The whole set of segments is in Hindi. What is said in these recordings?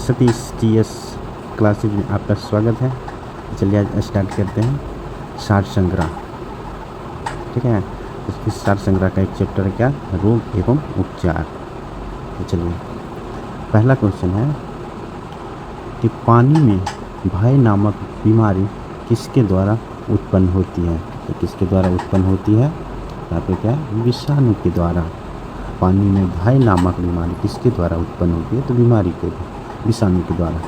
सतीश TS क्लासेज में आपका स्वागत है। चलिए आज स्टार्ट करते हैं सार संग्रह। ठीक है, इसकी सार संग्रह का एक चैप्टर है क्या, रोग एवं उपचार। तो चलिए पहला क्वेश्चन है कि पानी में भय नामक बीमारी किसके द्वारा उत्पन्न होती है। तो किसके द्वारा उत्पन्न होती है, यहाँ पे क्या है, विषाणु के द्वारा। पानी में भय नामक बीमारी किसके द्वारा उत्पन्न होती है, तो बीमारी के विषाणु के द्वारा।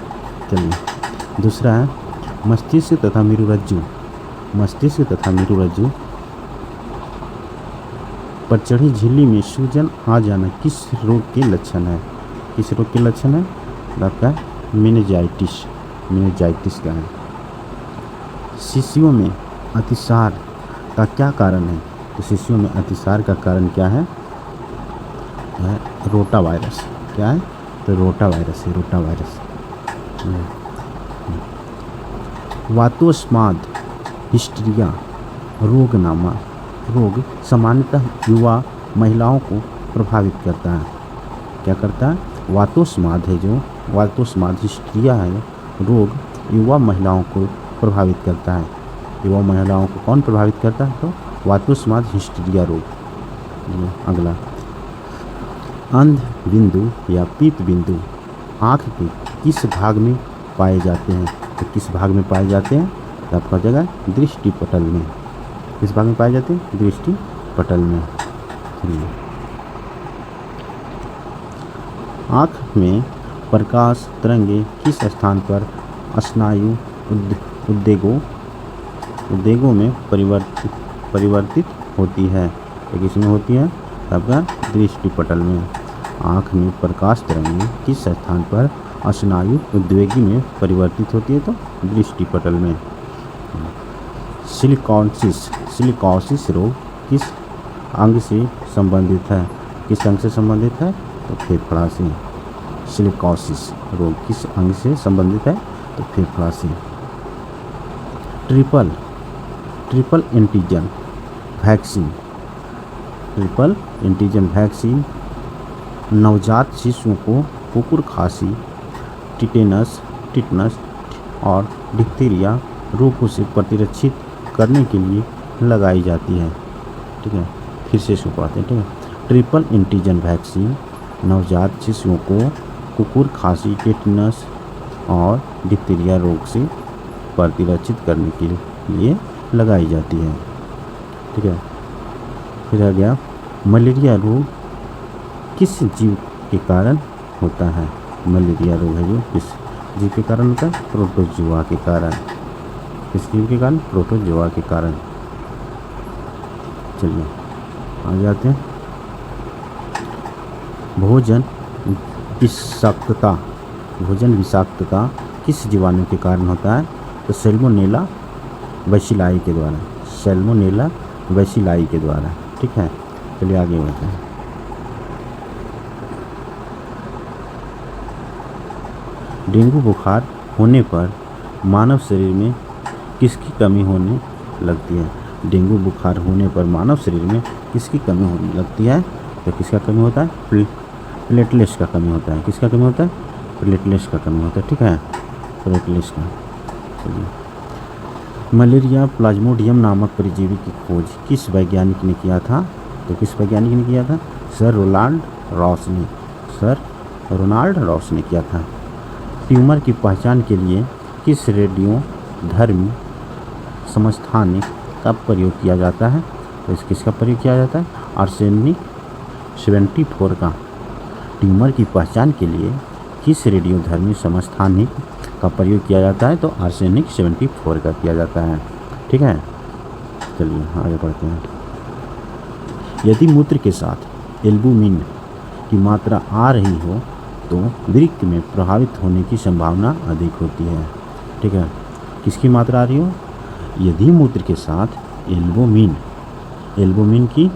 चलिए दूसरा है मस्तिष्क तथा मेरुरज्जु। मस्तिष्क तथा मेरुरज्जु पर चढ़ी झिल्ली में सूजन आ जाना किस रोग के लक्षण है। किस रोग के लक्षण है, आपका मेनिंजाइटिस। मेनिंजाइटिस का है। शिशुओं में अतिसार का क्या कारण है। तो शिशुओं में अतिसार का कारण क्या है, रोटा वायरस। क्या है, तो रोटा वायरस है, रोटा वायरस। वातोस्माद हिस्टीरिया रोग नामा रोग सामान्यतः युवा महिलाओं को प्रभावित करता है। क्या करता है, वातोस्माद है जो वातोस्माद हिस्टीरिया है रोग युवा महिलाओं को प्रभावित करता है। युवा महिलाओं को कौन प्रभावित करता है, तो वातोस्माद हिस्टीरिया रोग। अगला अंध बिंदु या पीत बिंदु आँख के किस भाग में पाए जाते हैं। तो किस भाग में पाए जाते हैं, तो आपका जगह दृष्टि पटल में। किस भाग में पाए जाते हैं, दृष्टि पटल में। आँख में प्रकाश तरंगे किस स्थान पर स्नायु उद्वेगों में परिवर्तित होती है। तो किसमें होती है, आपका दृष्टि पटल में। आँख में प्रकाश तरंगें किस स्थान पर स्नायु उद्वेगी में परिवर्तित होती है, तो दृष्टि पटल में। सिलिकोसिस रोग किस अंग से संबंधित है। किस अंग से संबंधित है, तो फेफड़ा से। सिलिकोसिस रोग किस अंग से संबंधित है, तो फेफड़ा से। Triple antigen vaccine. Triple antigen vaccine नवजात शिशुओं को कुकुर खांसी, टिटनस और डिप्थीरिया रोगों से प्रतिरक्षित करने के लिए लगाई जाती है। ठीक है, फिर से इसको पढ़ते हैं। ठीक है, ट्रिपल एंटीजन वैक्सीन नवजात शिशुओं को कुकुर खांसी, टिटनस और डिप्थीरिया रोग से प्रतिरक्षित करने के लिए लगाई जाती है। ठीक है, फिर आ गया मलेरिया रोग किस जीव के कारण होता है। मलेरिया रोग है जो किस जीव के कारण होता है, प्रोटोजुआ के कारण। किस जीव के कारण, प्रोटोजुआ के कारण। चलिए आ जाते हैं भोजन विषाक्तता किस जीवाणु के कारण होता है, तो सैल्मोनेला बैसिलाई के द्वारा। सैल्मोनेला बैसिलाई के द्वारा। ठीक है, चलिए आगे बढ़ते हैं। डेंगू बुखार होने पर मानव शरीर में किसकी कमी होने लगती है। डेंगू बुखार होने पर मानव शरीर में किसकी कमी होने लगती है, तो किसका कमी होता है, प्लेटलेट्स का कमी होता है। किसका कमी होता है, प्लेटलेट्स का कमी होता है। ठीक है, प्लेटलेट्स का। चलिए मलेरिया प्लाज्मोडियम नामक परजीवी की खोज किस वैज्ञानिक ने किया था। तो किस वैज्ञानिक ने किया था, सर रोनाल्ड रॉस ने किया था। ट्यूमर की पहचान के लिए किस रेडियोधर्मी समस्थानिक का प्रयोग किया जाता है। तो किसका प्रयोग किया जाता है, आर्सेनिक 74 का। ट्यूमर की पहचान के लिए किस रेडियोधर्मी समस्थानिक का प्रयोग किया जाता है, तो आर्सेनिक 74 का किया जाता है। ठीक है, चलिए आगे बढ़ते हैं। यदि मूत्र के साथ एल्बुमिन की मात्रा आ रही हो तो वृक्क में प्रभावित होने की संभावना अधिक होती है। ठीक है, किसकी मात्रा आ रही हो, यदि मूत्र के साथ एल्बुमिन की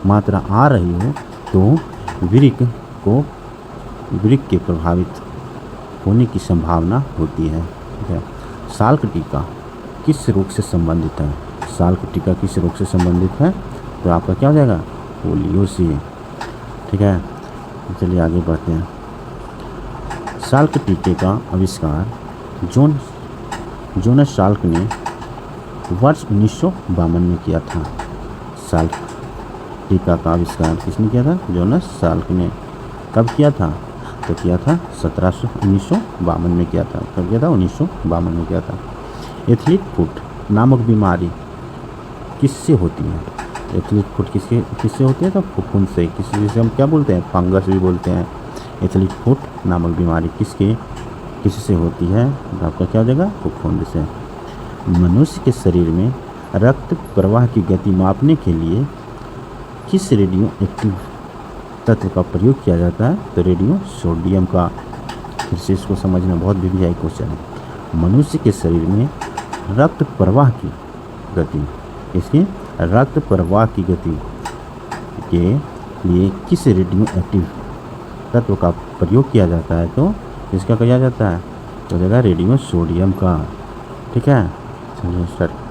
मात्रा आ रही हो तो वृक्क के प्रभावित होने की संभावना होती है। ठीक है, साल्क टीका किस रोग से संबंधित है। साल्क टीका किस रोग से संबंधित है, तो आपका क्या हो जाएगा, पोलियो से। ठीक है, चलिए आगे बढ़ते हैं। साल्क टीके का आविष्कार जोनास साल्क ने वर्ष 1952 में किया था। साल्क टीका का आविष्कार किसने किया था? जोनास साल्क ने। कब किया था? तो किया था 1952 में किया था। कब किया था? 1952 में किया था। एथलीट फुट नामक बीमारी किससे होती है? एथलीट फुट किससे होती है? तो फफूंद से। जिसे हम क्या बोलते हैं? फंगस भी बोलते हैं। एथलीट फुट नामक बीमारी किससे होती है? तो आपका क्या हो जाएगा? फफूंद से। मनुष्य के शरीर में रक्त प्रवाह की गति मापने के लिए किस रेडियो एक्टिव तत्व का प्रयोग किया जाता है? तो रेडियो सोडियम का। फिर से इसको समझना बहुत वीवीआई क्वेश्चन है। मनुष्य के शरीर में रक्त प्रवाह की गति, इसके रक्त प्रवाह की गति के लिए किस रेडियो एक्टिव तत्व का प्रयोग किया जाता है? तो इसका किया जाता है तो जगह रेडियो सोडियम का। ठीक है, चलिए स्टार्ट।